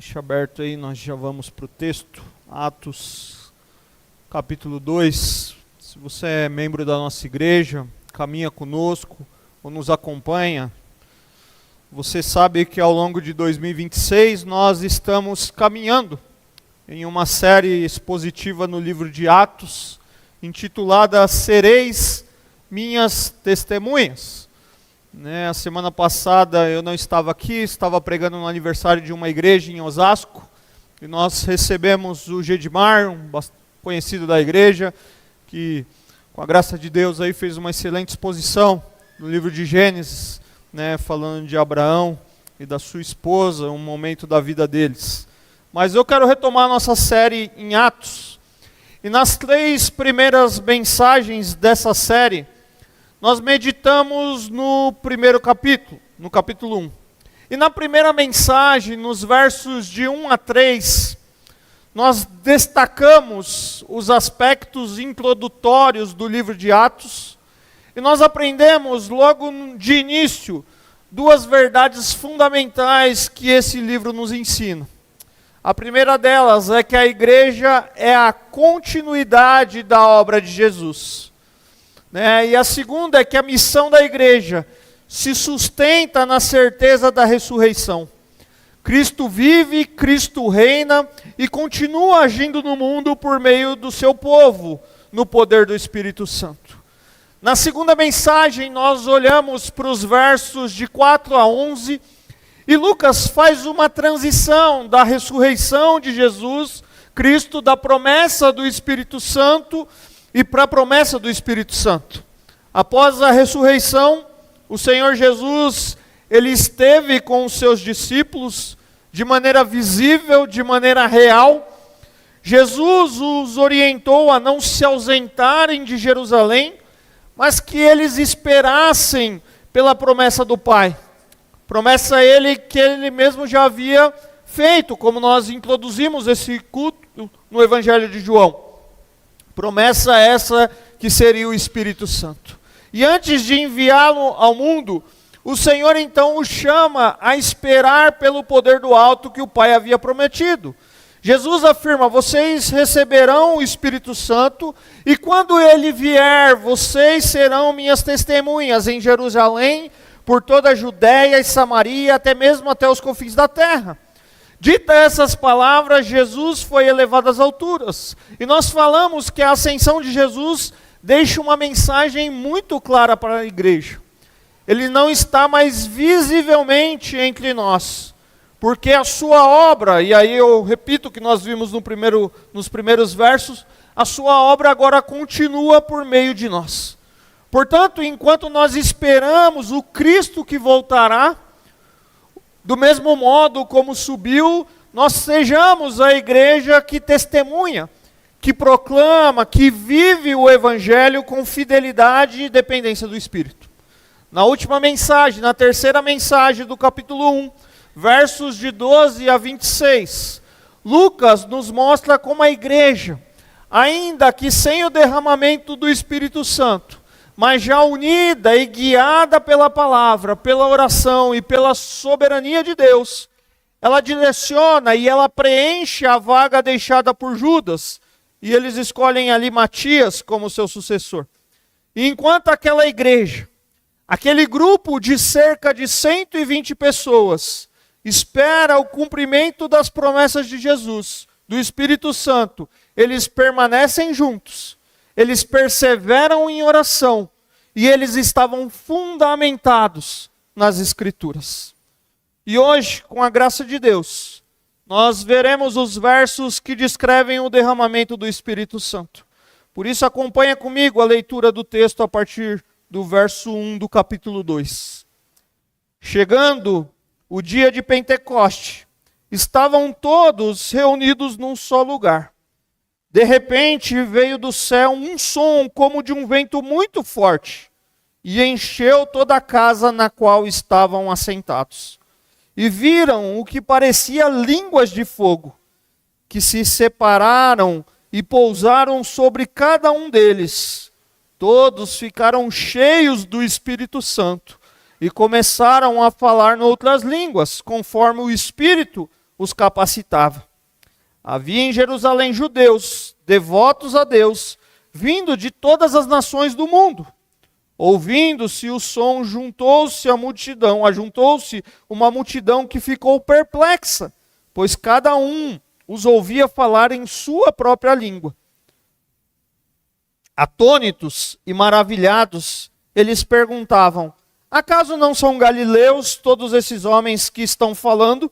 Deixa aberto aí, nós já vamos para o texto. Atos, capítulo 2. Se você é membro da nossa igreja, caminha conosco ou nos acompanha, você sabe que ao longo de 2026 nós estamos caminhando em uma série expositiva no livro de Atos, intitulada Sereis Minhas Testemunhas. A semana passada eu não estava aqui, estava pregando no aniversário de uma igreja em Osasco, e nós recebemos o Gedmar, conhecido da igreja, que com a graça de Deus aí fez uma excelente exposição no livro de Gênesis, falando de Abraão e da sua esposa, um momento da vida deles. Mas eu quero retomar a nossa série em Atos, e nas 3 primeiras mensagens dessa série, nós meditamos no primeiro capítulo, no capítulo 1. E na primeira mensagem, nos versos de 1 a 3, nós destacamos os aspectos introdutórios do livro de Atos, e nós aprendemos logo de início 2 verdades fundamentais que esse livro nos ensina. A primeira delas é que a igreja é a continuidade da obra de Jesus. E a segunda é que a missão da igreja se sustenta na certeza da ressurreição. Cristo vive, Cristo reina e continua agindo no mundo por meio do seu povo, no poder do Espírito Santo. Na segunda mensagem, nós olhamos para os versos de 4 a 11, e Lucas faz uma transição da ressurreição de Jesus, Cristo, da promessa do Espírito Santo, e para a promessa do Espírito Santo. Após a ressurreição, o Senhor Jesus, ele esteve com os seus discípulos de maneira visível, de maneira real. Jesus os orientou a não se ausentarem de Jerusalém, mas que eles esperassem pela promessa do Pai. Promessa que ele mesmo já havia feito, como nós introduzimos esse culto no Evangelho de João. Promessa essa que seria o Espírito Santo. E antes de enviá-lo ao mundo, o Senhor então o chama a esperar pelo poder do alto que o Pai havia prometido. Jesus afirma: vocês receberão o Espírito Santo, e quando ele vier, vocês serão minhas testemunhas em Jerusalém, por toda a Judéia e Samaria, até mesmo até os confins da terra. Dita essas palavras, Jesus foi elevado às alturas. E nós falamos que a ascensão de Jesus deixa uma mensagem muito clara para a igreja. Ele não está mais visivelmente entre nós, porque a sua obra, e aí eu repito o que nós vimos nos primeiros versos, a sua obra agora continua por meio de nós. Portanto, enquanto nós esperamos o Cristo que voltará, do mesmo modo como subiu, nós sejamos a igreja que testemunha, que proclama, que vive o Evangelho com fidelidade e dependência do Espírito. Na última mensagem, na terceira mensagem do capítulo 1, versos de 12 a 26, Lucas nos mostra como a igreja, ainda que sem o derramamento do Espírito Santo, mas já unida e guiada pela palavra, pela oração e pela soberania de Deus, ela direciona e ela preenche a vaga deixada por Judas, e eles escolhem ali Matias como seu sucessor. E enquanto aquela igreja, aquele grupo de cerca de 120 pessoas, espera o cumprimento das promessas de Jesus, do Espírito Santo, eles permanecem juntos. Eles perseveram em oração e eles estavam fundamentados nas Escrituras. E hoje, com a graça de Deus, nós veremos os versos que descrevem o derramamento do Espírito Santo. Por isso, acompanha comigo a leitura do texto a partir do verso 1 do capítulo 2. Chegando o dia de Pentecoste, estavam todos reunidos num só lugar. De repente veio do céu um som como de um vento muito forte e encheu toda a casa na qual estavam assentados. E viram o que parecia línguas de fogo, que se separaram e pousaram sobre cada um deles. Todos ficaram cheios do Espírito Santo e começaram a falar noutras línguas, conforme o Espírito os capacitava. Havia em Jerusalém judeus, devotos a Deus, vindo de todas as nações do mundo. Ouvindo-se o som, ajuntou-se uma multidão que ficou perplexa, pois cada um os ouvia falar em sua própria língua. Atônitos e maravilhados, eles perguntavam: acaso não são galileus todos esses homens que estão falando?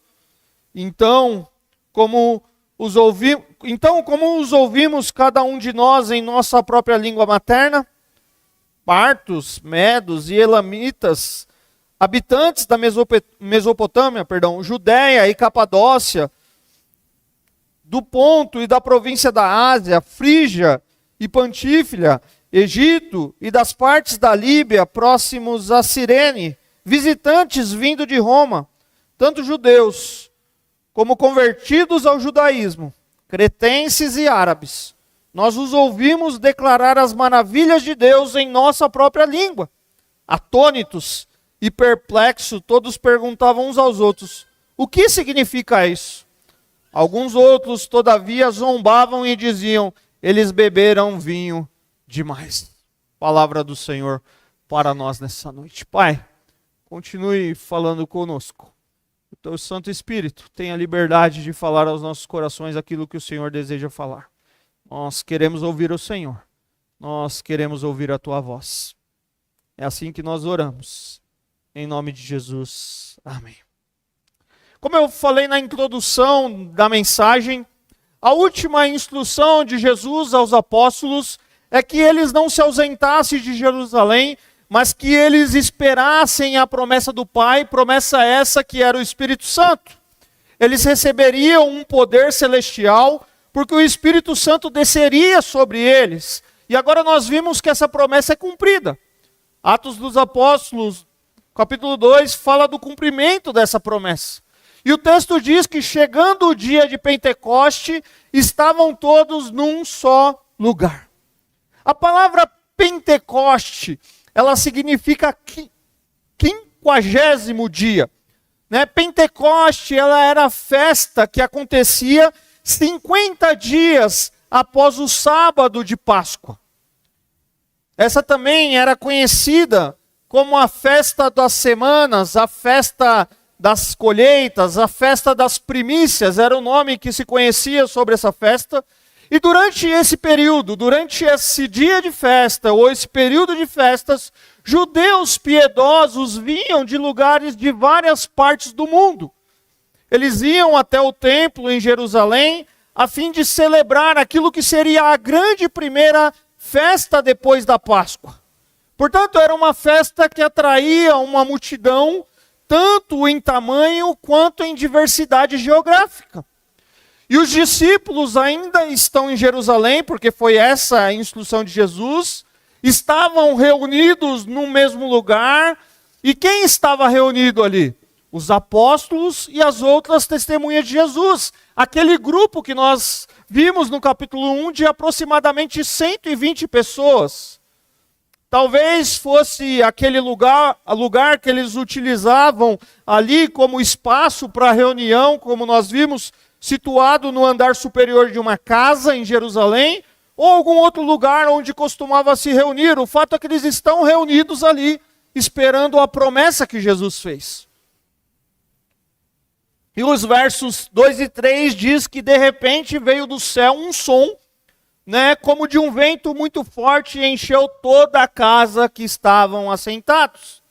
Então, como os ouvimos cada um de nós em nossa própria língua materna? Partos, medos e elamitas, habitantes da Mesopotâmia, Judéia e Capadócia, do Ponto e da província da Ásia, Frígia e Pantífia, Egito e das partes da Líbia próximos a Cirene, visitantes vindo de Roma, tanto judeus como convertidos ao judaísmo, cretenses e árabes. Nós os ouvimos declarar as maravilhas de Deus em nossa própria língua. Atônitos e perplexos, todos perguntavam uns aos outros: o que significa isso? Alguns outros, todavia, zombavam e diziam: eles beberam vinho demais. Palavra do Senhor para nós nessa noite. Pai, continue falando conosco. O teu Santo Espírito tenha liberdade de falar aos nossos corações aquilo que o Senhor deseja falar. Nós queremos ouvir o Senhor. Nós queremos ouvir a tua voz. É assim que nós oramos. Em nome de Jesus. Amém. Como eu falei na introdução da mensagem, a última instrução de Jesus aos apóstolos é que eles não se ausentassem de Jerusalém, mas que eles esperassem a promessa do Pai, promessa essa que era o Espírito Santo. Eles receberiam um poder celestial, porque o Espírito Santo desceria sobre eles. E agora nós vimos que essa promessa é cumprida. Atos dos Apóstolos, capítulo 2, fala do cumprimento dessa promessa. E o texto diz que chegando o dia de Pentecoste, estavam todos num só lugar. A palavra Pentecoste, ela significa 50º dia. Pentecoste, ela era a festa que acontecia 50 dias após o sábado de Páscoa. Essa também era conhecida como a festa das semanas, a festa das colheitas, a festa das primícias, era o nome que se conhecia sobre essa festa. E durante esse período, durante esse dia de festa, ou esse período de festas, judeus piedosos vinham de lugares de várias partes do mundo. Eles iam até o templo em Jerusalém, a fim de celebrar aquilo que seria a grande primeira festa depois da Páscoa. Portanto, era uma festa que atraía uma multidão, tanto em tamanho quanto em diversidade geográfica. E os discípulos ainda estão em Jerusalém, porque foi essa a instrução de Jesus, estavam reunidos no mesmo lugar. E quem estava reunido ali? Os apóstolos e as outras testemunhas de Jesus. Aquele grupo que nós vimos no capítulo 1 de aproximadamente 120 pessoas. Talvez fosse aquele lugar que eles utilizavam ali como espaço para reunião, como nós vimos, situado no andar superior de uma casa em Jerusalém, ou algum outro lugar onde costumava se reunir. O fato é que eles estão reunidos ali, esperando a promessa que Jesus fez. E os versos 2 e 3 diz que de repente veio do céu um som, como de um vento muito forte, e encheu toda a casa que estavam assentados.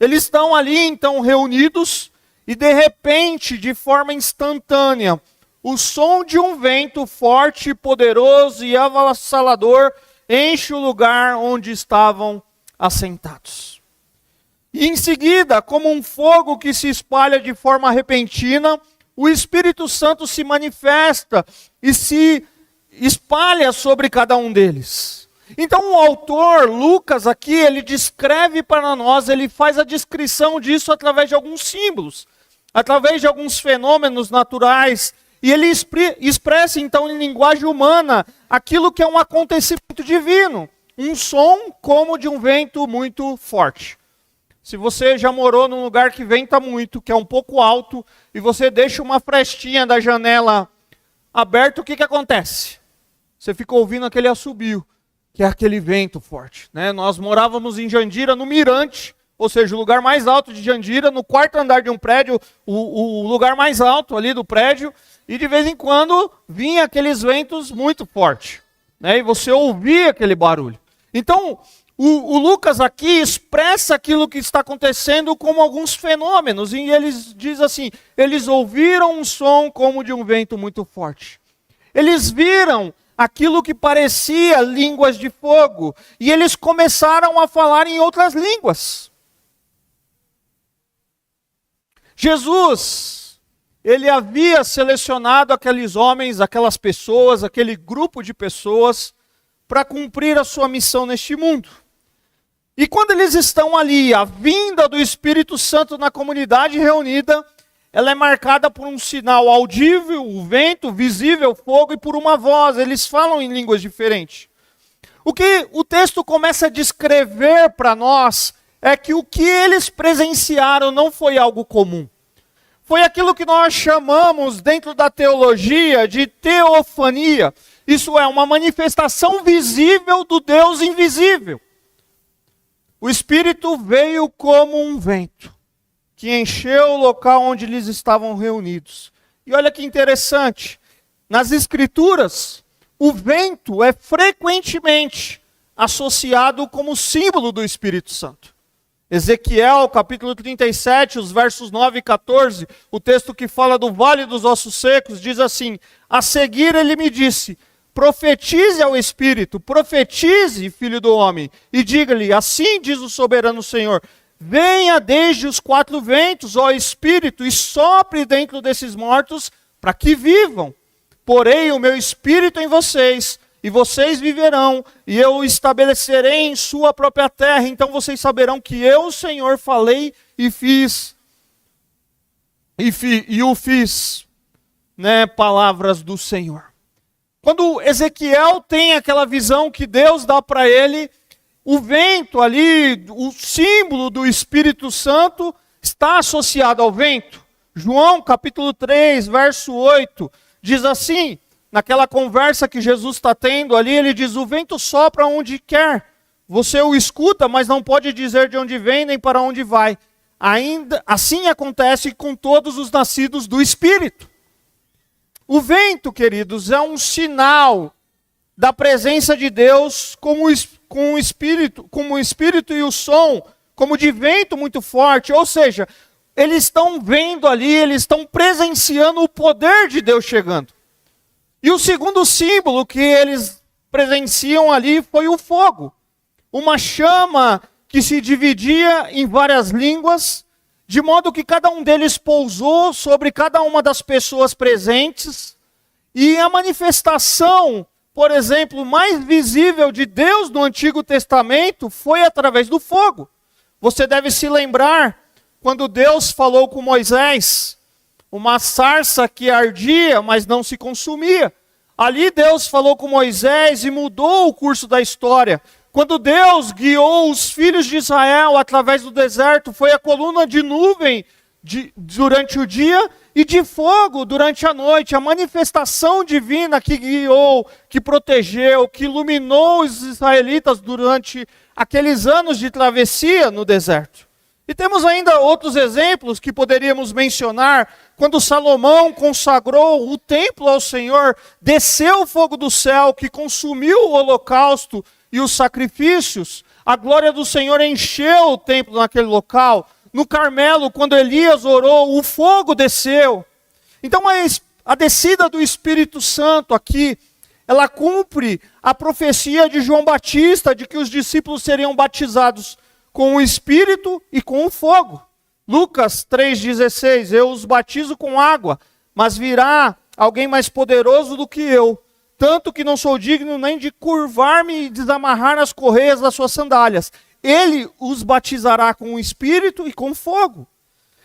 Eles estão ali então reunidos, e de repente, de forma instantânea, o som de um vento forte, poderoso e avassalador enche o lugar onde estavam assentados. E em seguida, como um fogo que se espalha de forma repentina, o Espírito Santo se manifesta e se espalha sobre cada um deles. Então o autor, Lucas, aqui, ele descreve para nós, ele faz a descrição disso através de alguns símbolos, através de alguns fenômenos naturais, e ele expressa então em linguagem humana aquilo que é um acontecimento divino, um som como de um vento muito forte. Se você já morou num lugar que venta muito, que é um pouco alto, e você deixa uma frestinha da janela aberta, o que acontece? Você fica ouvindo aquele assobio, que é aquele vento forte, né? Nós morávamos em Jandira, no Mirante, ou seja, o lugar mais alto de Jandira, no quarto andar de um prédio, o lugar mais alto ali do prédio, e de vez em quando vinha aqueles ventos muito fortes, né? E você ouvia aquele barulho. Então, o Lucas aqui expressa aquilo que está acontecendo como alguns fenômenos, e ele diz assim, eles ouviram um som como de um vento muito forte. Eles viram aquilo que parecia línguas de fogo, e eles começaram a falar em outras línguas. Jesus, ele havia selecionado aqueles homens, aquelas pessoas, aquele grupo de pessoas, para cumprir a sua missão neste mundo. E quando eles estão ali, a vinda do Espírito Santo na comunidade reunida, ela é marcada por um sinal audível, o vento, visível, o fogo, e por uma voz. Eles falam em línguas diferentes. O que o texto começa a descrever para nós é que o que eles presenciaram não foi algo comum. Foi aquilo que nós chamamos dentro da teologia de teofania. Isso é uma manifestação visível do Deus invisível. O Espírito veio como um vento, que encheu o local onde eles estavam reunidos. E olha que interessante, nas Escrituras, o vento é frequentemente associado como símbolo do Espírito Santo. Ezequiel, capítulo 37, os versos 9 e 14, o texto que fala do vale dos ossos secos, diz assim, a seguir ele me disse, profetize ao Espírito, profetize, filho do homem, e diga-lhe, assim diz o soberano Senhor, venha desde os quatro ventos, ó Espírito, e sopre dentro desses mortos, para que vivam. Porei o meu Espírito em vocês, e vocês viverão, e eu o estabelecerei em sua própria terra. Então vocês saberão que eu, o Senhor, falei e fiz, e o fiz, né, palavras do Senhor. Quando Ezequiel tem aquela visão que Deus dá para ele, o vento ali, o símbolo do Espírito Santo, está associado ao vento. João capítulo 3, verso 8, diz assim, naquela conversa que Jesus está tendo ali, ele diz, o vento sopra onde quer, você o escuta, mas não pode dizer de onde vem nem para onde vai. Ainda assim acontece com todos os nascidos do Espírito. O vento, queridos, é um sinal da presença de Deus com o Espírito e o som, como de vento muito forte, ou seja, eles estão vendo ali, eles estão presenciando o poder de Deus chegando. E o segundo símbolo que eles presenciam ali foi o fogo. Uma chama que se dividia em várias línguas, de modo que cada um deles pousou sobre cada uma das pessoas presentes. E a manifestação, por exemplo, mais visível de Deus no Antigo Testamento foi através do fogo. Você deve se lembrar quando Deus falou com Moisés, uma sarça que ardia, mas não se consumia. Ali Deus falou com Moisés e mudou o curso da história. Quando Deus guiou os filhos de Israel através do deserto, foi a coluna de nuvem durante o dia e de fogo durante a noite. A manifestação divina que guiou, que protegeu, que iluminou os israelitas durante aqueles anos de travessia no deserto. E temos ainda outros exemplos que poderíamos mencionar. Quando Salomão consagrou o templo ao Senhor, desceu o fogo do céu que consumiu o holocausto e os sacrifícios. A glória do Senhor encheu o templo naquele local. No Carmelo, quando Elias orou, o fogo desceu. Então a descida do Espírito Santo aqui, ela cumpre a profecia de João Batista, de que os discípulos seriam batizados com o Espírito e com o fogo. Lucas 3,16, eu os batizo com água, mas virá alguém mais poderoso do que eu, tanto que não sou digno nem de curvar-me e desamarrar as correias das suas sandálias. Ele os batizará com o Espírito e com fogo.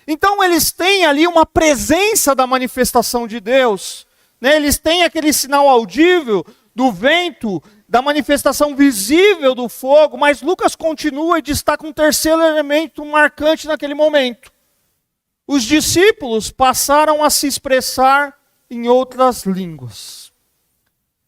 Então eles têm ali uma presença da manifestação de Deus, né? Eles têm aquele sinal audível do vento, da manifestação visível do fogo, mas Lucas continua e destaca um terceiro elemento marcante naquele momento. Os discípulos passaram a se expressar em outras línguas.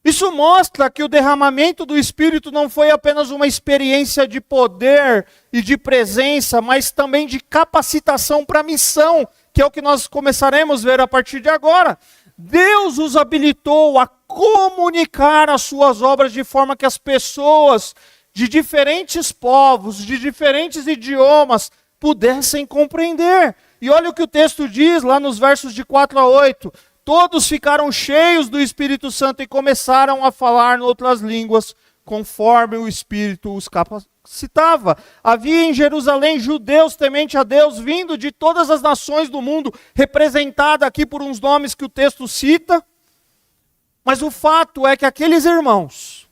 Isso mostra que o derramamento do Espírito não foi apenas uma experiência de poder e de presença, mas também de capacitação para a missão, que é o que nós começaremos a ver a partir de agora. Deus os habilitou a comunicar as suas obras de forma que as pessoas de diferentes povos, de diferentes idiomas, pudessem compreender. E olha o que o texto diz lá nos versos de 4 a 8. Todos ficaram cheios do Espírito Santo e começaram a falar em outras línguas, conforme o Espírito os capacitava. Havia em Jerusalém judeus temente a Deus, vindo de todas as nações do mundo, representada aqui por uns nomes que o texto cita. Mas o fato é que aqueles irmãos,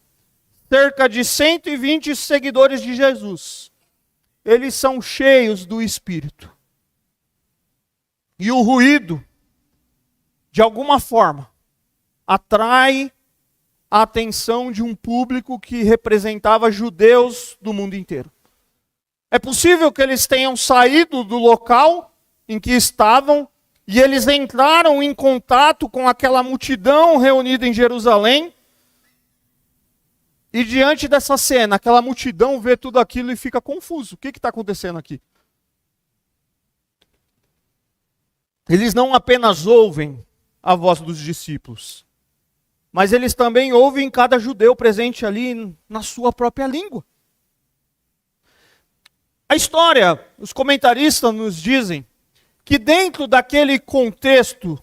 cerca de 120 seguidores de Jesus, eles são cheios do Espírito. E o ruído, de alguma forma, atrai a atenção de um público que representava judeus do mundo inteiro. É possível que eles tenham saído do local em que estavam e eles entraram em contato com aquela multidão reunida em Jerusalém. E diante dessa cena, aquela multidão vê tudo aquilo e fica confuso. O que está acontecendo aqui? Eles não apenas ouvem a voz dos discípulos, mas eles também ouvem cada judeu presente ali na sua própria língua. A história, os comentaristas nos dizem que dentro daquele contexto,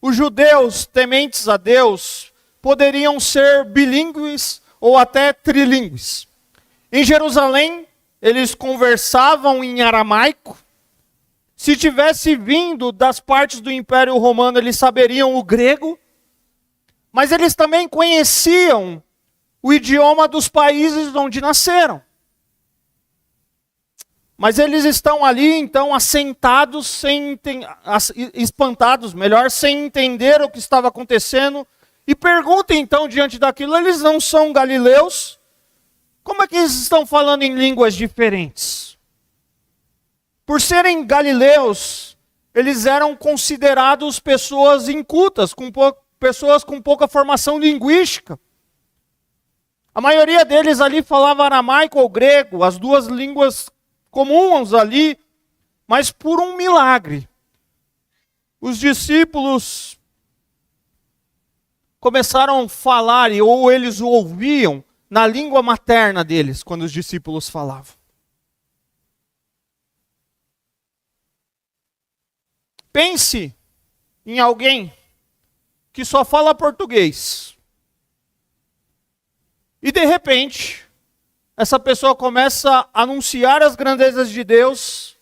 os judeus tementes a Deus poderiam ser bilíngues ou até trilíngues. Em Jerusalém, eles conversavam em aramaico. Se tivesse vindo das partes do Império Romano, eles saberiam o grego, mas eles também conheciam o idioma dos países onde nasceram. Mas eles estão ali, então, assentados, espantados, sem entender o que estava acontecendo. E perguntem, então, diante daquilo, eles não são galileus? Como é que eles estão falando em línguas diferentes? Por serem galileus, eles eram considerados pessoas incultas, pessoas com pouca formação linguística. A maioria deles ali falava aramaico ou grego, as duas línguas comuns ali, mas por um milagre. Os discípulos começaram a falar, ou eles ouviam, na língua materna deles, quando os discípulos falavam. Pense em alguém que só fala português. E de repente, essa pessoa começa a anunciar as grandezas de Deus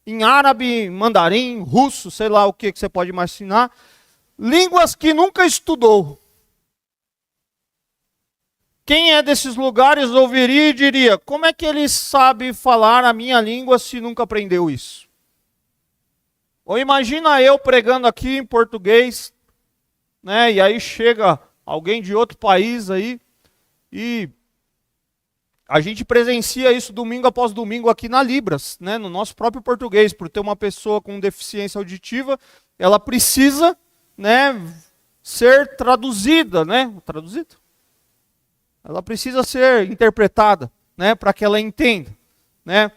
em árabe, mandarim, russo, sei lá o que você pode imaginar. Línguas que nunca estudou. Quem é desses lugares ouviria e diria, como é que ele sabe falar a minha língua se nunca aprendeu isso? Ou imagina eu pregando aqui em português, né? E aí chega alguém de outro país aí e a gente presencia isso domingo após domingo aqui na Libras, né? No nosso próprio português, por ter uma pessoa com deficiência auditiva, ela precisa, né, ser traduzida, né? Traduzida? Ela precisa ser interpretada, né, para que ela entenda, né?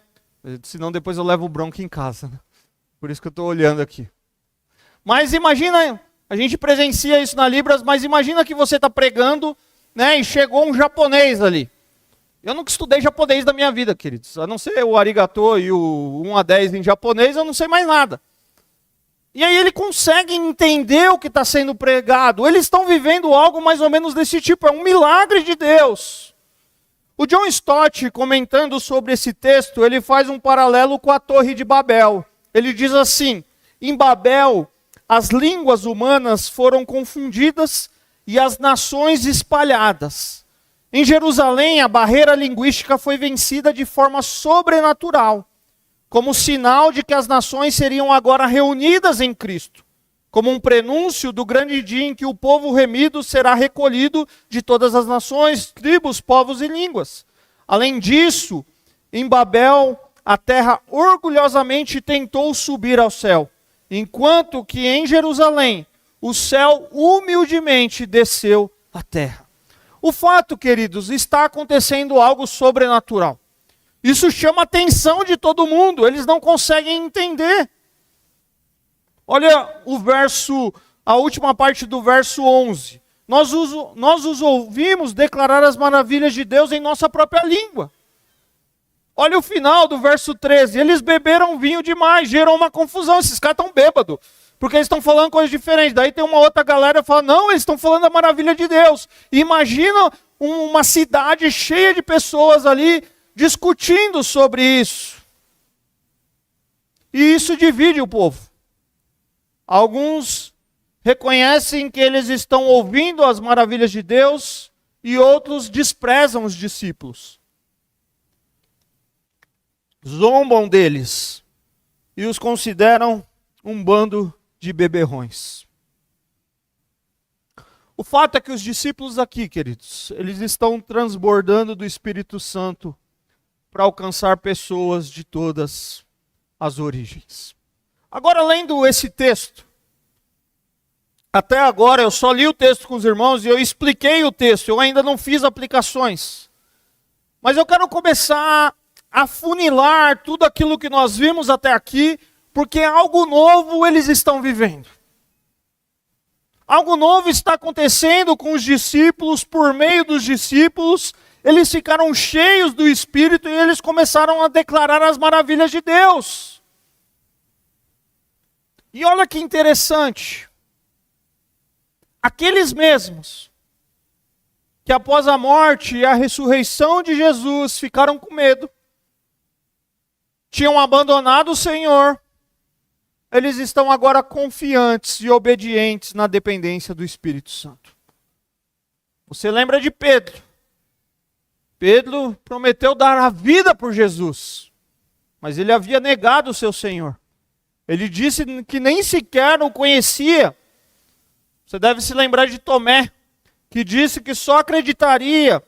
Senão depois eu levo bronca em casa, né? Por isso que eu estou olhando aqui. Mas imagina, a gente presencia isso na Libras, mas imagina que você está pregando, né, e chegou um japonês ali. Eu nunca estudei japonês da minha vida, queridos. A não ser o arigato e o 1 a 10 em japonês, eu não sei mais nada. E aí ele consegue entender o que está sendo pregado. Eles estão vivendo algo mais ou menos desse tipo. É um milagre de Deus. O John Stott, comentando sobre esse texto, ele faz um paralelo com a Torre de Babel. Ele diz assim, em Babel, as línguas humanas foram confundidas e as nações espalhadas. Em Jerusalém, a barreira linguística foi vencida de forma sobrenatural, como sinal de que as nações seriam agora reunidas em Cristo. como um prenúncio do grande dia em que o povo remido será recolhido de todas as nações, tribos, povos e línguas. Além disso, em Babel, a terra orgulhosamente tentou subir ao céu, enquanto que em Jerusalém, o céu humildemente desceu à terra. O fato, queridos, está acontecendo algo sobrenatural. Isso chama a atenção de todo mundo, eles não conseguem entender. Olha a última parte do verso 11. Nós os ouvimos declarar as maravilhas de Deus em nossa própria língua. Olha o final do verso 13. Eles beberam vinho demais, gerou uma confusão. Esses caras estão bêbados, porque eles estão falando coisas diferentes. Daí tem uma outra galera que fala, não, eles estão falando a maravilha de Deus. E imagina uma cidade cheia de pessoas ali discutindo sobre isso. E isso divide o povo. Alguns reconhecem que eles estão ouvindo as maravilhas de Deus e outros desprezam os discípulos. Zombam deles e os consideram um bando de beberrões. O fato é que os discípulos aqui, queridos, eles estão transbordando do Espírito Santo para alcançar pessoas de todas as origens. Agora, lendo esse texto, até agora eu só li o texto com os irmãos e eu expliquei o texto, eu ainda não fiz aplicações. Mas eu quero começar a funilar tudo aquilo que nós vimos até aqui, porque algo novo eles estão vivendo. Algo novo está acontecendo com os discípulos, por meio dos discípulos, eles ficaram cheios do Espírito e eles começaram a declarar as maravilhas de Deus. E olha que interessante, aqueles mesmos que após a morte e a ressurreição de Jesus ficaram com medo, tinham abandonado o Senhor, eles estão agora confiantes e obedientes na dependência do Espírito Santo. Você lembra de Pedro? Pedro prometeu dar a vida por Jesus, mas ele havia negado o seu Senhor. Ele disse que nem sequer o conhecia. Você deve se lembrar de Tomé, que disse que só acreditaria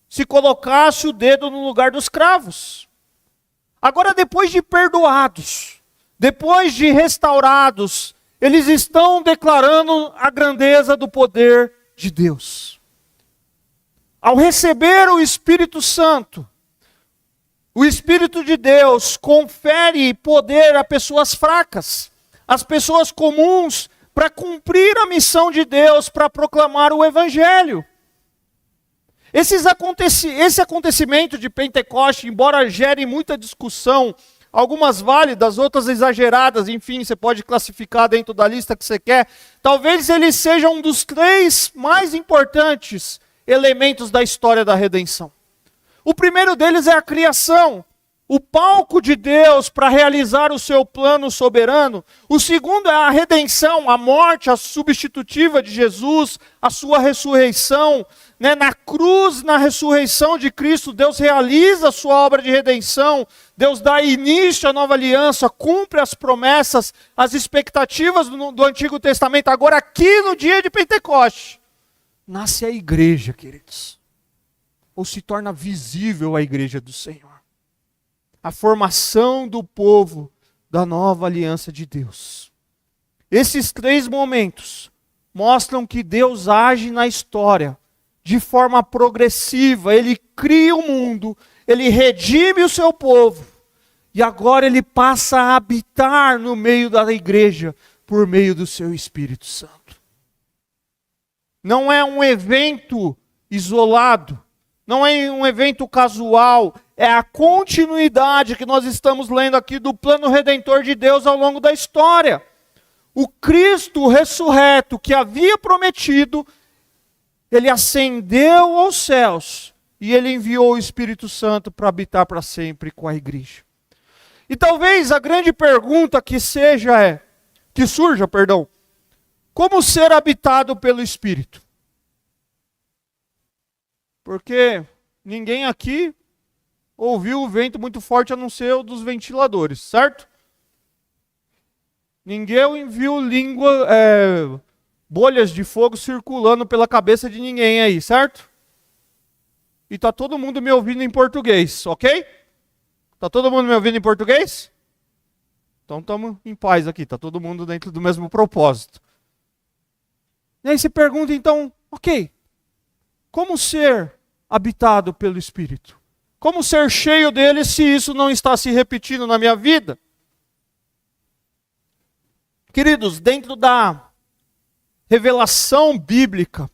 se colocasse o dedo no lugar dos cravos. Agora, depois de perdoados, depois de restaurados, eles estão declarando a grandeza do poder de Deus. Ao receber o Espírito Santo, o Espírito de Deus confere poder a pessoas fracas, às pessoas comuns, para cumprir a missão de Deus, para proclamar o Evangelho. Esse acontecimento de Pentecoste, embora gere muita discussão, algumas válidas, outras exageradas, enfim, você pode classificar dentro da lista que você quer, talvez ele seja um dos 3 mais importantes elementos da história da redenção. O primeiro deles é a criação, o palco de Deus para realizar o seu plano soberano. O segundo é a redenção, a morte, a substitutiva de Jesus, a sua ressurreição. Na cruz, na ressurreição de Cristo, Deus realiza a sua obra de redenção. Deus dá início à nova aliança, cumpre as promessas, as expectativas do Antigo Testamento. Agora aqui no dia de Pentecoste, nasce a igreja, queridos. Ou se torna visível a igreja do Senhor. A formação do povo da nova aliança de Deus. Esses 3 momentos mostram que Deus age na história de forma progressiva. Ele cria o mundo, ele redime o seu povo, e agora ele passa a habitar no meio da igreja por meio do seu Espírito Santo. Não é um evento isolado, não é um evento casual, é a continuidade que nós estamos lendo aqui do plano redentor de Deus ao longo da história. O Cristo ressurreto que havia prometido, ele ascendeu aos céus e ele enviou o Espírito Santo para habitar para sempre com a igreja. E talvez a grande pergunta que surja, como ser habitado pelo Espírito? Porque ninguém aqui ouviu o vento muito forte a não ser o dos ventiladores, certo? Ninguém viu bolhas de fogo circulando pela cabeça de ninguém aí, certo? E tá todo mundo me ouvindo em português, ok? Tá todo mundo me ouvindo em português? Então estamos em paz aqui, tá todo mundo dentro do mesmo propósito. E aí você pergunta então, ok, como ser habitado pelo Espírito? Como ser cheio dele se isso não está se repetindo na minha vida? Queridos, dentro da revelação bíblica,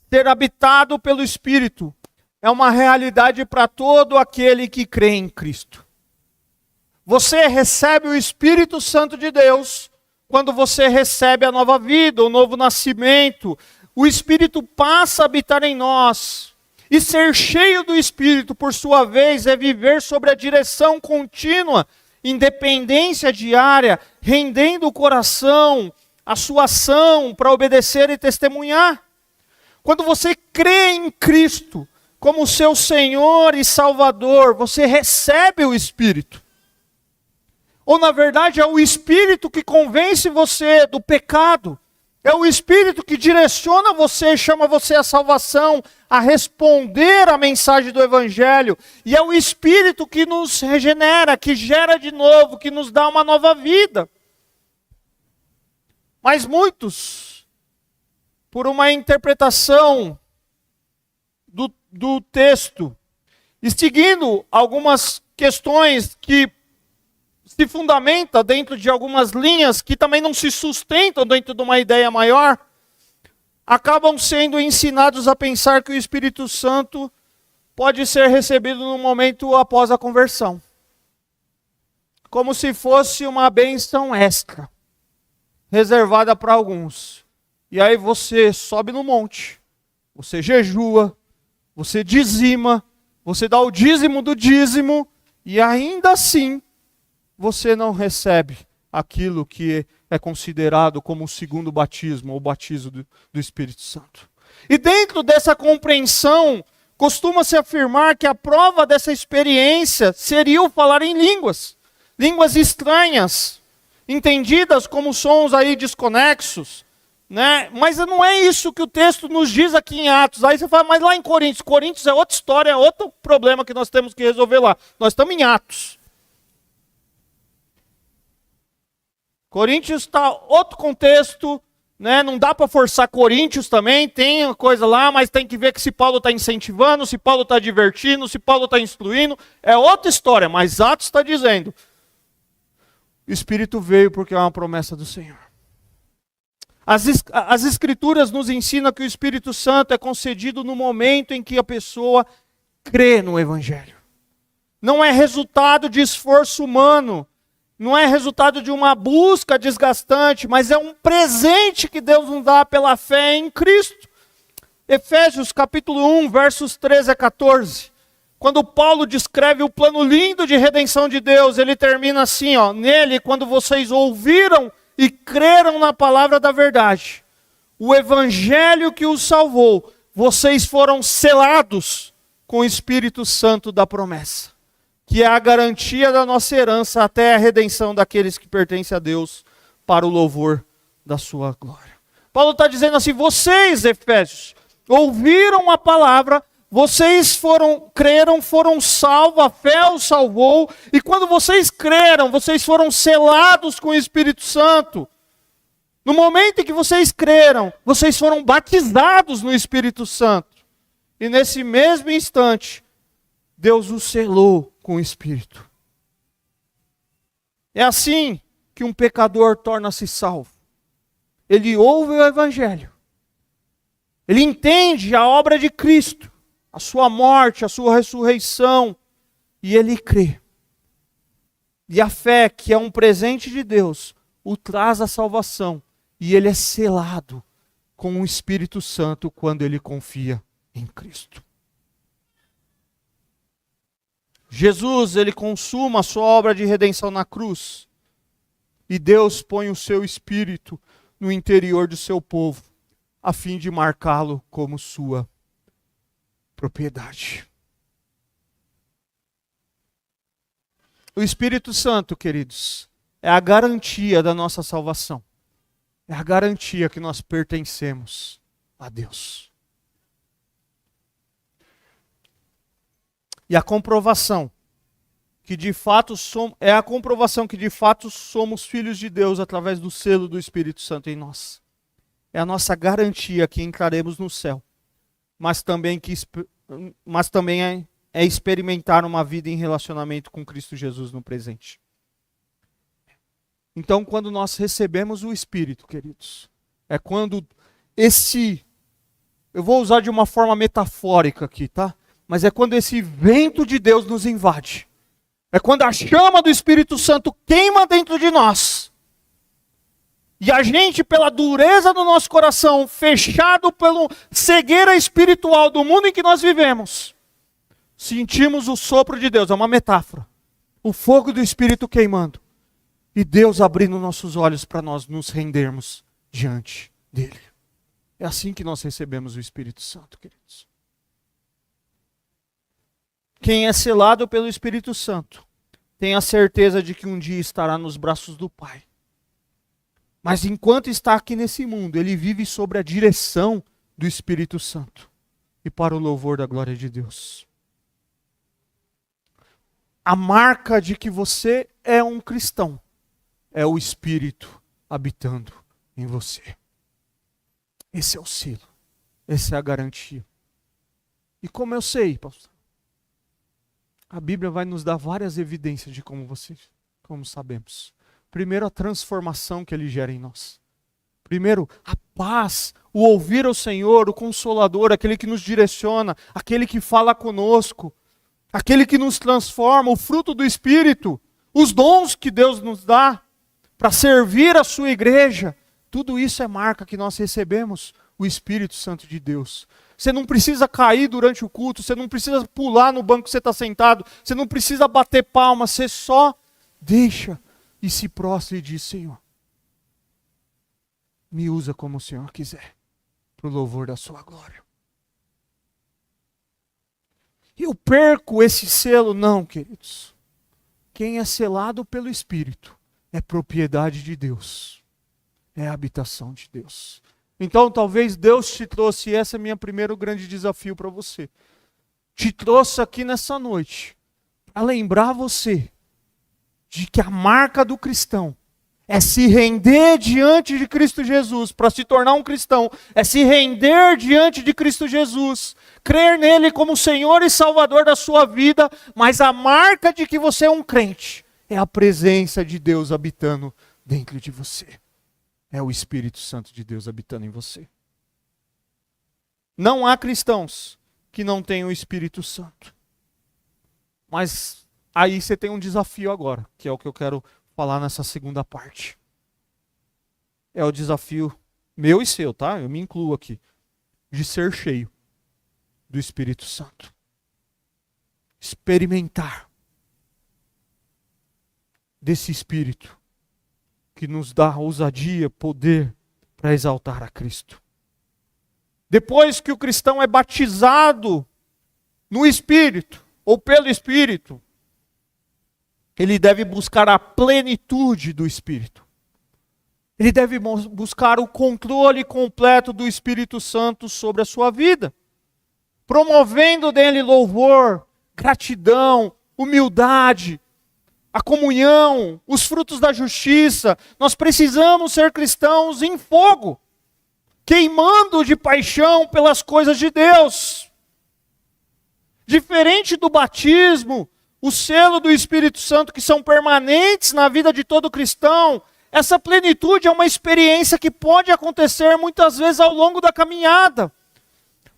ser habitado pelo Espírito é uma realidade para todo aquele que crê em Cristo. Você recebe o Espírito Santo de Deus quando você recebe a nova vida, o novo nascimento. O Espírito passa a habitar em nós. E ser cheio do Espírito, por sua vez, é viver sobre a direção contínua, independência diária, rendendo o coração, a sua ação para obedecer e testemunhar. Quando você crê em Cristo como seu Senhor e Salvador, você recebe o Espírito. Ou na verdade é o Espírito que convence você do pecado. É o Espírito que direciona você, chama você à salvação, a responder à mensagem do Evangelho. E é o Espírito que nos regenera, que gera de novo, que nos dá uma nova vida. Mas muitos, por uma interpretação do texto, e seguindo algumas questões que se fundamenta dentro de algumas linhas que também não se sustentam dentro de uma ideia maior, acabam sendo ensinados a pensar que o Espírito Santo pode ser recebido no momento após a conversão. Como se fosse uma bênção extra, reservada para alguns. E aí você sobe no monte, você jejua, você dizima, você dá o dízimo do dízimo, e ainda assim, você não recebe aquilo que é considerado como o segundo batismo, ou batismo do Espírito Santo. E dentro dessa compreensão, costuma-se afirmar que a prova dessa experiência seria o falar em línguas. Línguas estranhas, entendidas como sons aí desconexos, né? Mas não é isso que o texto nos diz aqui em Atos. Aí você fala, mas lá em Coríntios, Coríntios é outra história, é outro problema que nós temos que resolver lá. Nós estamos em Atos. Coríntios está outro contexto, né? Não dá para forçar Coríntios também, tem uma coisa lá, mas tem que ver que se Paulo está incentivando, se Paulo está divertindo, se Paulo está instruindo, é outra história, mas Atos está dizendo, o Espírito veio porque é uma promessa do Senhor. As Escrituras nos ensinam que o Espírito Santo é concedido no momento em que a pessoa crê no Evangelho. Não é resultado de esforço humano, não é resultado de uma busca desgastante, mas é um presente que Deus nos dá pela fé em Cristo. Efésios capítulo 1, versos 13 a 14. Quando Paulo descreve o plano lindo de redenção de Deus, ele termina assim, ó, nele, quando vocês ouviram e creram na palavra da verdade, o evangelho que os salvou, vocês foram selados com o Espírito Santo da promessa, que é a garantia da nossa herança até a redenção daqueles que pertencem a Deus para o louvor da sua glória. Paulo está dizendo assim, vocês, Efésios, ouviram a palavra, vocês creram, foram salvos, a fé os salvou, e quando vocês creram, vocês foram selados com o Espírito Santo. No momento em que vocês creram, vocês foram batizados no Espírito Santo. E nesse mesmo instante, Deus os selou com o Espírito. É assim que um pecador torna-se salvo. Ele ouve o Evangelho. Ele entende a obra de Cristo, a sua morte, a sua ressurreição, e ele crê. E a fé, que é um presente de Deus, o traz à salvação, e ele é selado com o Espírito Santo quando ele confia em Cristo. Jesus, ele consuma a sua obra de redenção na cruz, e Deus põe o seu Espírito no interior do seu povo, a fim de marcá-lo como sua propriedade. O Espírito Santo, queridos, é a garantia da nossa salvação. É a garantia que nós pertencemos a Deus. E a comprovação que de fato somos filhos de Deus através do selo do Espírito Santo em nós. É a nossa garantia que entraremos no céu, mas também é experimentar uma vida em relacionamento com Cristo Jesus no presente. Então, quando nós recebemos o Espírito, queridos, é quando eu vou usar de uma forma metafórica aqui, tá? Mas é quando esse vento de Deus nos invade. É quando a chama do Espírito Santo queima dentro de nós. E a gente, pela dureza do nosso coração, fechado pela cegueira espiritual do mundo em que nós vivemos, sentimos o sopro de Deus, é uma metáfora. O fogo do Espírito queimando. E Deus abrindo nossos olhos para nós nos rendermos diante dele. É assim que nós recebemos o Espírito Santo, queridos. Quem é selado pelo Espírito Santo tem a certeza de que um dia estará nos braços do Pai. Mas enquanto está aqui nesse mundo, ele vive sob a direção do Espírito Santo e para o louvor da glória de Deus. A marca de que você é um cristão é o Espírito habitando em você. Esse é o selo. Essa é a garantia. E como eu sei, pastor? A Bíblia vai nos dar várias evidências de como sabemos. Primeiro, a transformação que ele gera em nós. Primeiro, a paz, o ouvir ao Senhor, o Consolador, aquele que nos direciona, aquele que fala conosco, aquele que nos transforma, o fruto do Espírito, os dons que Deus nos dá para servir a sua igreja. Tudo isso é marca que nós recebemos o Espírito Santo de Deus. Você não precisa cair durante o culto, você não precisa pular no banco que você está sentado, você não precisa bater palma, você só deixa e se prostra e diz: Senhor, me usa como o Senhor quiser, para o louvor da sua glória. Eu perco esse selo? Não, queridos. Quem é selado pelo Espírito é propriedade de Deus, é a habitação de Deus. Então talvez Deus te trouxe, esse é meu primeiro grande desafio para você. Te trouxe aqui nessa noite para lembrar você de que a marca do cristão é se render diante de Cristo Jesus. Para se tornar um cristão, é se render diante de Cristo Jesus, crer nele como Senhor e Salvador da sua vida, mas a marca de que você é um crente é a presença de Deus habitando dentro de você. É o Espírito Santo de Deus habitando em você. Não há cristãos que não tenham o Espírito Santo. Mas aí você tem um desafio agora, que é o que eu quero falar nessa segunda parte. É o desafio meu e seu, tá? Eu me incluo aqui. De ser cheio do Espírito Santo. Experimentar desse Espírito que nos dá ousadia, poder para exaltar a Cristo. Depois que o cristão é batizado no Espírito, ou pelo Espírito, ele deve buscar a plenitude do Espírito. Ele deve buscar o controle completo do Espírito Santo sobre a sua vida, promovendo dele louvor, gratidão, humildade, a comunhão, os frutos da justiça. Nós precisamos ser cristãos em fogo, queimando de paixão pelas coisas de Deus. Diferente do batismo, o selo do Espírito Santo, que são permanentes na vida de todo cristão, essa plenitude é uma experiência que pode acontecer muitas vezes ao longo da caminhada.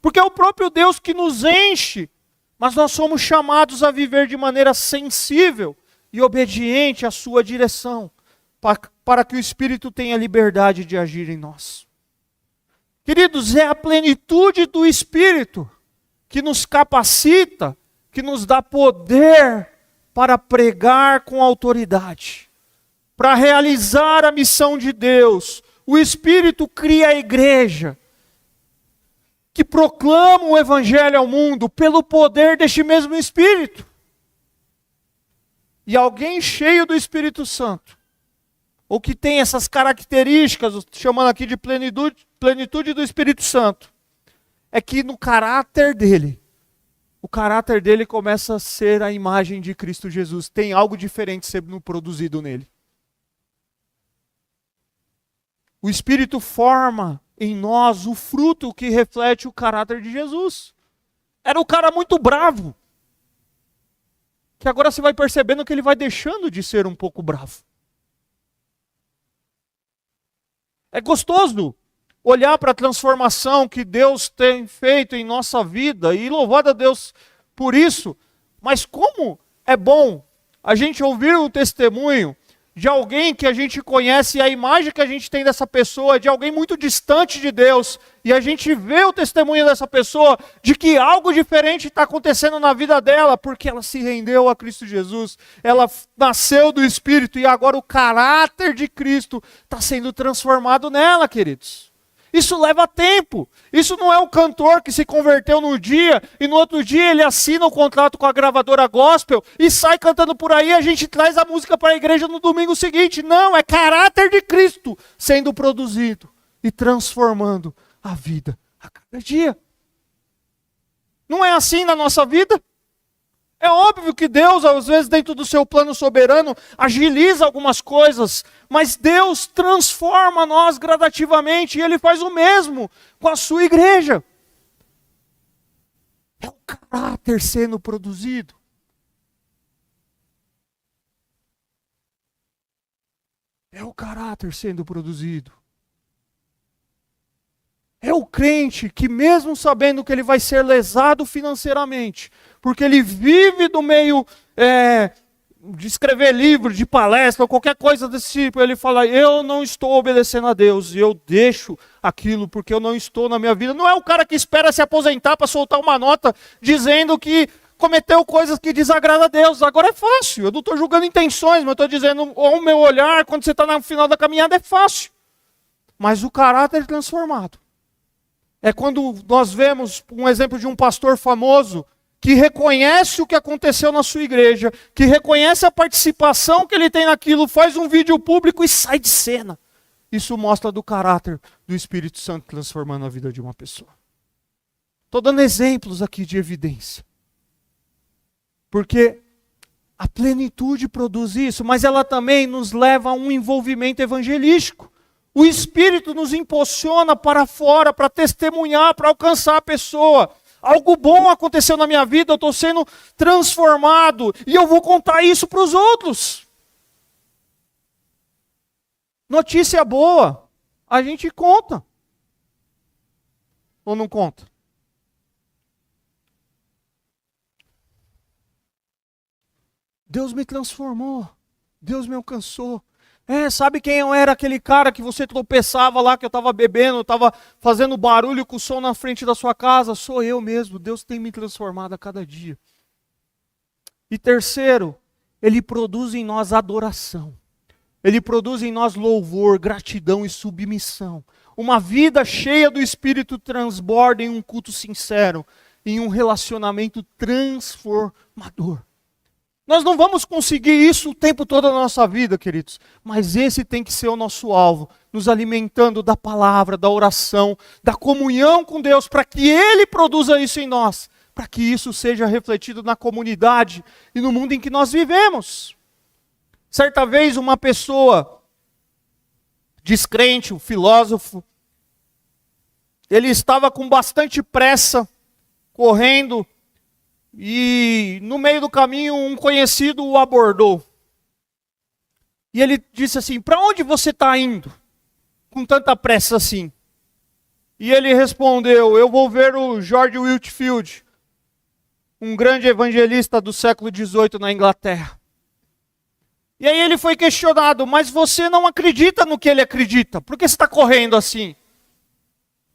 Porque é o próprio Deus que nos enche, mas nós somos chamados a viver de maneira sensível e obediente à sua direção, para que o Espírito tenha liberdade de agir em nós. Queridos, é a plenitude do Espírito que nos capacita, que nos dá poder para pregar com autoridade, para realizar a missão de Deus. O Espírito cria a igreja, que proclama o Evangelho ao mundo pelo poder deste mesmo Espírito. E alguém cheio do Espírito Santo ou que tem essas características, chamando aqui de plenitude do Espírito Santo, é que no caráter dele, o caráter dele começa a ser a imagem de Cristo Jesus. Tem algo diferente sendo produzido nele. O Espírito forma em nós o fruto que reflete o caráter de Jesus. Era um cara muito bravo, que agora você vai percebendo que ele vai deixando de ser um pouco bravo. É gostoso olhar para a transformação que Deus tem feito em nossa vida, e louvado a Deus por isso, mas como é bom a gente ouvir o testemunho de alguém que a gente conhece, e a imagem que a gente tem dessa pessoa é de alguém muito distante de Deus, e a gente vê o testemunho dessa pessoa de que algo diferente está acontecendo na vida dela, porque ela se rendeu a Cristo Jesus, ela nasceu do Espírito, e agora o caráter de Cristo está sendo transformado nela, queridos. Isso leva tempo. Isso não é um cantor que se converteu num dia e no outro dia ele assina um contrato com a gravadora gospel e sai cantando por aí, a gente traz a música para a igreja no domingo seguinte. Não, é caráter de Cristo sendo produzido e transformando a vida a cada dia. Não é assim na nossa vida? É óbvio que Deus, às vezes, dentro do seu plano soberano, agiliza algumas coisas, mas Deus transforma nós gradativamente, e Ele faz o mesmo com a sua igreja. É o caráter sendo produzido. É o caráter sendo produzido. É o crente que, mesmo sabendo que ele vai ser lesado financeiramente, porque ele vive do meio de escrever livro, de palestra, ou qualquer coisa desse tipo, ele fala, eu não estou obedecendo a Deus, e eu deixo aquilo porque eu não estou na minha vida. Não é o cara que espera se aposentar para soltar uma nota dizendo que cometeu coisas que desagradam a Deus. Agora é fácil, eu não estou julgando intenções, mas eu estou dizendo, o meu olhar, quando você está no final da caminhada, é fácil. Mas o caráter é transformado. É quando nós vemos um exemplo de um pastor famoso que reconhece o que aconteceu na sua igreja, que reconhece a participação que ele tem naquilo, faz um vídeo público e sai de cena. Isso mostra do caráter do Espírito Santo transformando a vida de uma pessoa. Estou dando exemplos aqui de evidência. Porque a plenitude produz isso, mas ela também nos leva a um envolvimento evangelístico. O Espírito nos impulsiona para fora, para testemunhar, para alcançar a pessoa. Algo bom aconteceu na minha vida, eu estou sendo transformado e eu vou contar isso para os outros. Notícia boa, a gente conta. Ou não conta? Deus me transformou, Deus me alcançou. Sabe quem eu era, aquele cara que você tropeçava lá, que eu estava bebendo, estava fazendo barulho com o som na frente da sua casa? Sou eu mesmo, Deus tem me transformado a cada dia. E terceiro, Ele produz em nós adoração. Ele produz em nós louvor, gratidão e submissão. Uma vida cheia do Espírito transborda em um culto sincero, em um relacionamento transformador. Nós não vamos conseguir isso o tempo todo da nossa vida, queridos. Mas esse tem que ser o nosso alvo. Nos alimentando da palavra, da oração, da comunhão com Deus, para que Ele produza isso em nós. Para que isso seja refletido na comunidade e no mundo em que nós vivemos. Certa vez uma pessoa descrente, um filósofo, ele estava com bastante pressa, correndo, e no meio do caminho um conhecido o abordou. E ele disse assim, para onde você está indo com tanta pressa assim? E ele respondeu, eu vou ver o George Whitefield, um grande evangelista do século XVIII na Inglaterra. E aí ele foi questionado, mas você não acredita no que ele acredita, por que você está correndo assim?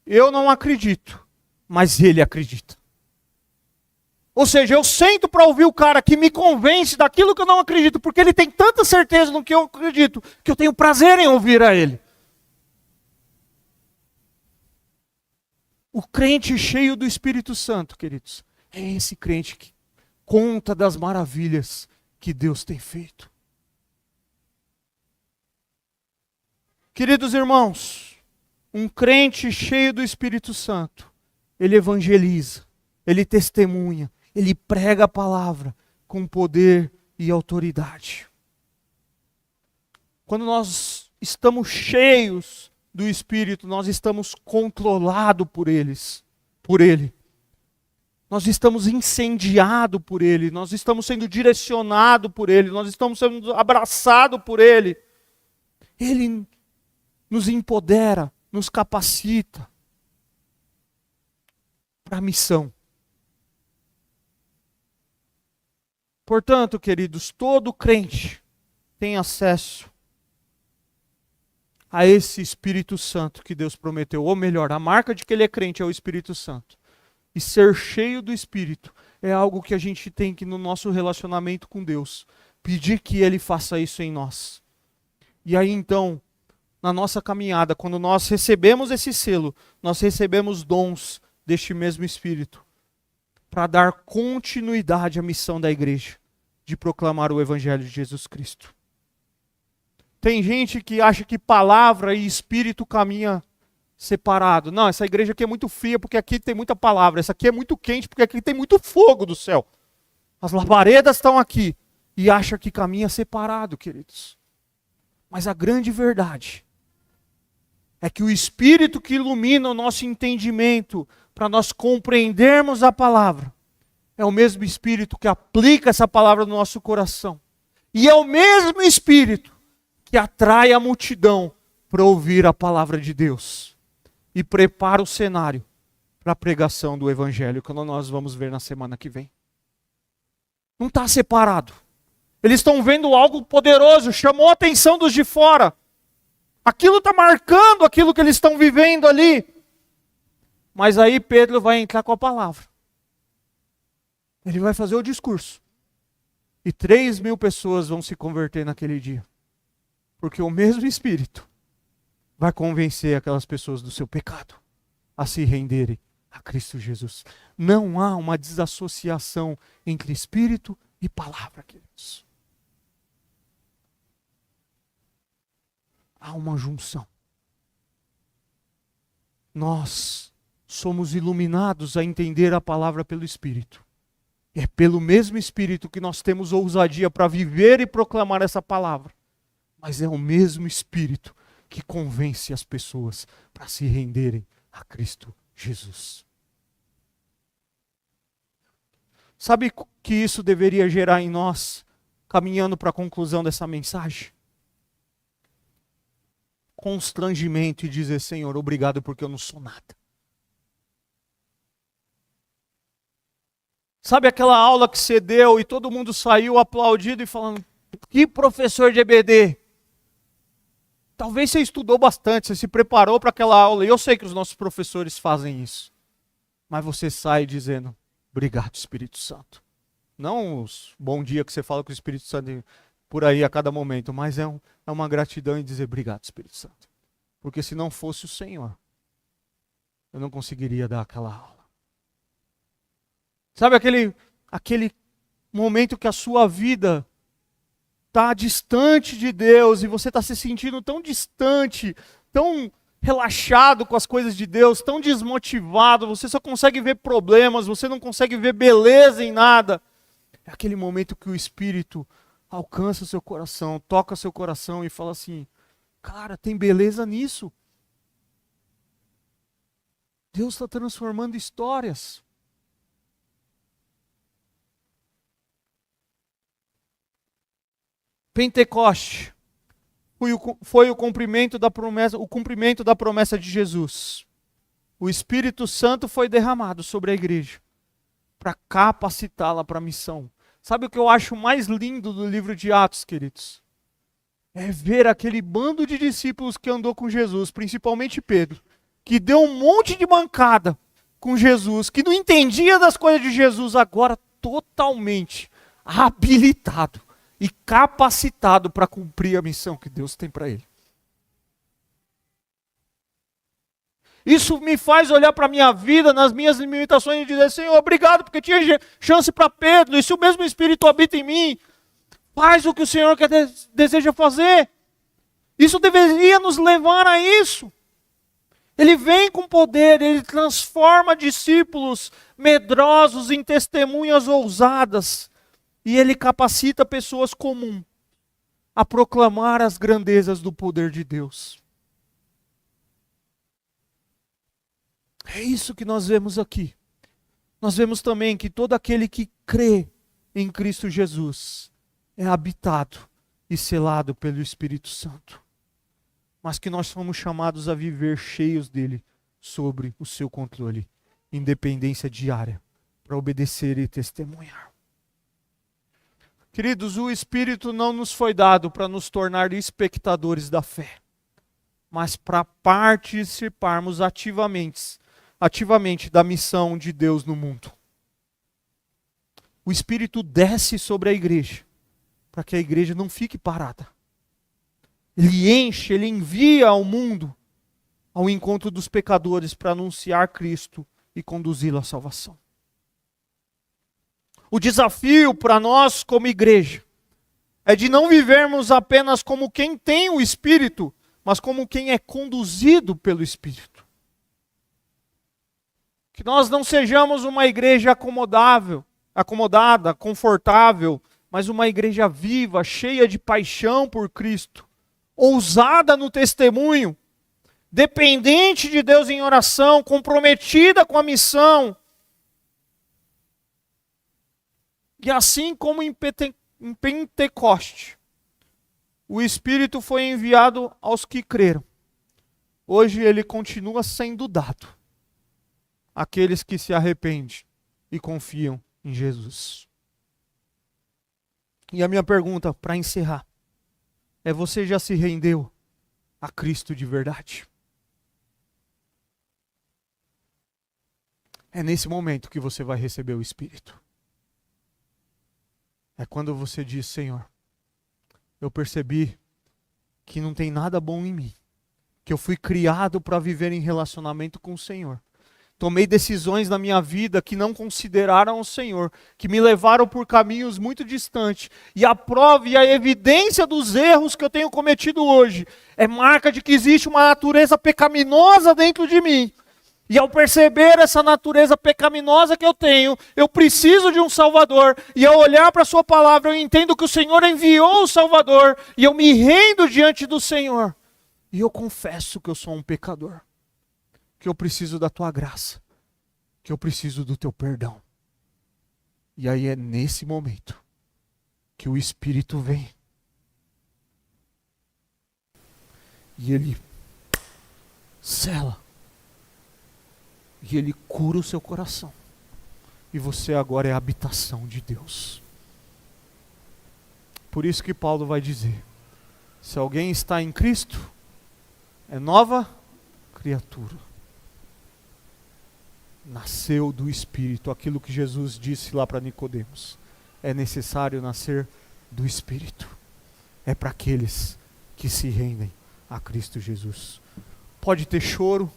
Eu não acredito, mas ele acredita. Ou seja, eu sento para ouvir o cara que me convence daquilo que eu não acredito, porque ele tem tanta certeza no que eu acredito, que eu tenho prazer em ouvir a ele. O crente cheio do Espírito Santo, queridos, é esse crente que conta das maravilhas que Deus tem feito. Queridos irmãos, um crente cheio do Espírito Santo, ele evangeliza, ele testemunha, ele prega a palavra com poder e autoridade. Quando nós estamos cheios do Espírito, nós estamos controlados por Ele. Nós estamos incendiados por Ele, nós estamos sendo direcionados por Ele, nós estamos sendo abraçados por Ele. Ele nos empodera, nos capacita para a missão. Portanto, queridos, todo crente tem acesso a esse Espírito Santo que Deus prometeu. Ou melhor, a marca de que ele é crente é o Espírito Santo. E ser cheio do Espírito é algo que a gente tem que, no nosso relacionamento com Deus, pedir que Ele faça isso em nós. E aí então, na nossa caminhada, quando nós recebemos esse selo, nós recebemos dons deste mesmo Espírito, para dar continuidade à missão da igreja, de proclamar o Evangelho de Jesus Cristo. Tem gente que acha que palavra e Espírito caminham separado. Não, essa igreja aqui é muito fria porque aqui tem muita palavra. Essa aqui é muito quente porque aqui tem muito fogo do céu. As labaredas estão aqui. E acha que caminha separado, queridos. Mas a grande verdade é que o Espírito que ilumina o nosso entendimento para nós compreendermos a palavra é o mesmo Espírito que aplica essa palavra no nosso coração. E é o mesmo Espírito que atrai a multidão para ouvir a palavra de Deus e prepara o cenário para a pregação do Evangelho, que nós vamos ver na semana que vem. Não está separado. Eles estão vendo algo poderoso, chamou a atenção dos de fora. Aquilo está marcando aquilo que eles estão vivendo ali. Mas aí Pedro vai entrar com a palavra. Ele vai fazer o discurso. E 3.000 pessoas vão se converter naquele dia. Porque o mesmo Espírito vai convencer aquelas pessoas do seu pecado a se renderem a Cristo Jesus. Não há uma desassociação entre Espírito e palavra, queridos. Há uma junção. Nós somos iluminados a entender a palavra pelo Espírito. É pelo mesmo Espírito que nós temos ousadia para viver e proclamar essa palavra. Mas é o mesmo Espírito que convence as pessoas para se renderem a Cristo Jesus. Sabe o que isso deveria gerar em nós, caminhando para a conclusão dessa mensagem? Constrangimento e dizer: Senhor, obrigado porque eu não sou nada. Sabe aquela aula que você deu e todo mundo saiu aplaudido e falando: que professor de EBD? Talvez você estudou bastante, você se preparou para aquela aula, e eu sei que os nossos professores fazem isso. Mas você sai dizendo: obrigado, Espírito Santo. Não os bom dia que você fala com o Espírito Santo por aí a cada momento, mas é uma gratidão em dizer: obrigado, Espírito Santo. Porque se não fosse o Senhor, eu não conseguiria dar aquela aula. Sabe aquele momento que a sua vida está distante de Deus e você está se sentindo tão distante, tão relaxado com as coisas de Deus, tão desmotivado, você só consegue ver problemas, você não consegue ver beleza em nada. É aquele momento que o Espírito alcança o seu coração, toca o seu coração e fala assim: cara, tem beleza nisso. Deus está transformando histórias. Pentecoste foi o cumprimento da promessa de Jesus. O Espírito Santo foi derramado sobre a igreja para capacitá-la para a missão. Sabe o que eu acho mais lindo do livro de Atos, queridos? É ver aquele bando de discípulos que andou com Jesus, principalmente Pedro, que deu um monte de mancada com Jesus, que não entendia das coisas de Jesus, agora totalmente habilitado e capacitado para cumprir a missão que Deus tem para ele. Isso me faz olhar para a minha vida, nas minhas limitações e dizer: Senhor, obrigado porque tinha chance para Pedro, e se o mesmo Espírito habita em mim, faz o que o Senhor deseja fazer. Isso deveria nos levar a isso. Ele vem com poder, ele transforma discípulos medrosos em testemunhas ousadas. E ele capacita pessoas comuns a proclamar as grandezas do poder de Deus. É isso que nós vemos aqui. Nós vemos também que todo aquele que crê em Cristo Jesus é habitado e selado pelo Espírito Santo. Mas que nós somos chamados a viver cheios dele, sobre o seu controle, independência diária, para obedecer e testemunhar. Queridos, o Espírito não nos foi dado para nos tornar espectadores da fé, mas para participarmos ativamente da missão de Deus no mundo. O Espírito desce sobre a igreja, para que a igreja não fique parada. Ele enche, ele envia ao mundo ao encontro dos pecadores para anunciar Cristo e conduzi-lo à salvação. O desafio para nós como igreja é de não vivermos apenas como quem tem o Espírito, mas como quem é conduzido pelo Espírito. Que nós não sejamos uma igreja acomodada, confortável, mas uma igreja viva, cheia de paixão por Cristo, ousada no testemunho, dependente de Deus em oração, comprometida com a missão. E assim como em Pentecoste, o Espírito foi enviado aos que creram. Hoje ele continua sendo dado àqueles que se arrependem e confiam em Jesus. E a minha pergunta para encerrar é: você já se rendeu a Cristo de verdade? É nesse momento que você vai receber o Espírito. É quando você diz: Senhor, eu percebi que não tem nada bom em mim, que eu fui criado para viver em relacionamento com o Senhor. Tomei decisões na minha vida que não consideraram o Senhor, que me levaram por caminhos muito distantes. E a prova e a evidência dos erros que eu tenho cometido hoje é marca de que existe uma natureza pecaminosa dentro de mim. E ao perceber essa natureza pecaminosa que eu tenho, eu preciso de um Salvador. E ao olhar para a sua palavra, eu entendo que o Senhor enviou o Salvador. E eu me rendo diante do Senhor. E eu confesso que eu sou um pecador. Que eu preciso da tua graça. Que eu preciso do teu perdão. E aí é nesse momento que o Espírito vem. E ele sela. E ele cura o seu coração. E você agora é a habitação de Deus. Por isso que Paulo vai dizer: se alguém está em Cristo, é nova criatura. Nasceu do Espírito, aquilo que Jesus disse lá para Nicodemos. É necessário nascer do Espírito. É para aqueles que se rendem a Cristo Jesus. Pode ter choro,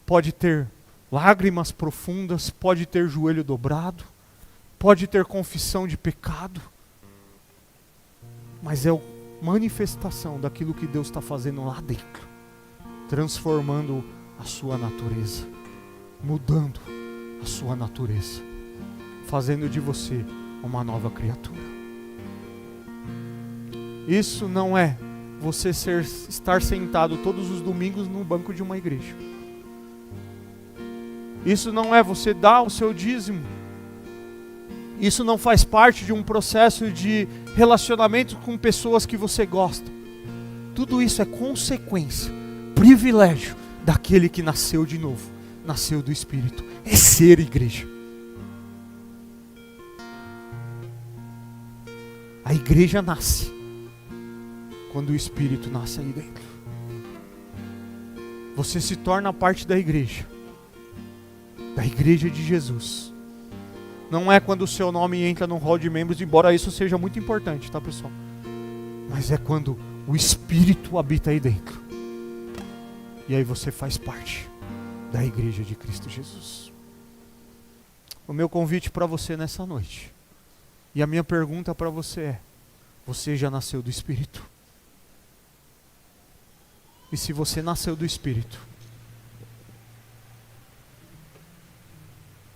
pode ter lágrimas profundas, pode ter joelho dobrado, pode ter confissão de pecado, mas é a manifestação daquilo que Deus está fazendo lá dentro, transformando a sua natureza, mudando a sua natureza, fazendo de você uma nova criatura. Isso não é você estar sentado todos os domingos no banco de uma igreja. Isso não é você dar o seu dízimo. Isso não faz parte de um processo de relacionamento com pessoas que você gosta. Tudo isso é consequência, privilégio daquele que nasceu de novo, nasceu do Espírito. É ser igreja. A igreja nasce quando o Espírito nasce aí dentro. Você se torna parte da igreja de Jesus. Não é quando o seu nome entra no hall de membros, embora isso seja muito importante, tá, pessoal? Mas é quando o Espírito habita aí dentro. E aí você faz parte da igreja de Cristo Jesus. O meu convite para você nessa noite, e a minha pergunta para você é: você já nasceu do Espírito? E se você nasceu do Espírito,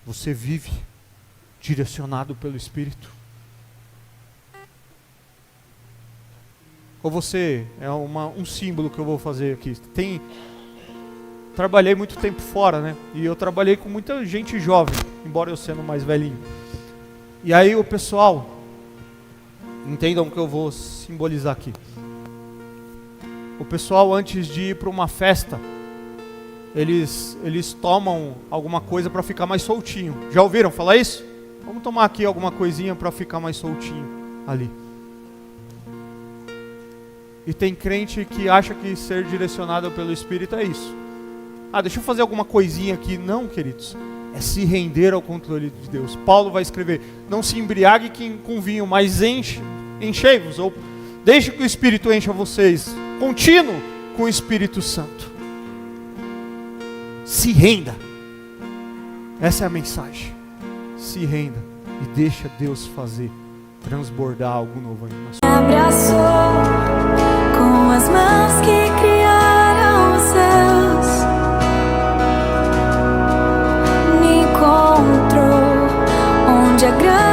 você vive direcionado pelo Espírito? Ou você, é um símbolo que eu vou fazer aqui. Trabalhei muito tempo fora, né? E eu trabalhei com muita gente jovem, embora eu sendo mais velhinho. E aí o pessoal, entendam o que eu vou simbolizar aqui. O pessoal, antes de ir para uma festa, eles tomam alguma coisa para ficar mais soltinho. Já ouviram falar isso? Vamos tomar aqui alguma coisinha para ficar mais soltinho ali. E tem crente que acha que ser direcionado pelo Espírito é isso. Deixa eu fazer alguma coisinha aqui. Não, queridos. É se render ao controle de Deus. Paulo vai escrever: não se embriague com vinho, mas enchei-vos, ou deixe que o Espírito encha vocês. Contínuo com o Espírito Santo. Se renda. Essa é a mensagem. Se renda e deixa Deus fazer, transbordar algo novo aí na sua vida. Me abraçou com as mãos que criaram os céus, me encontrou onde a grande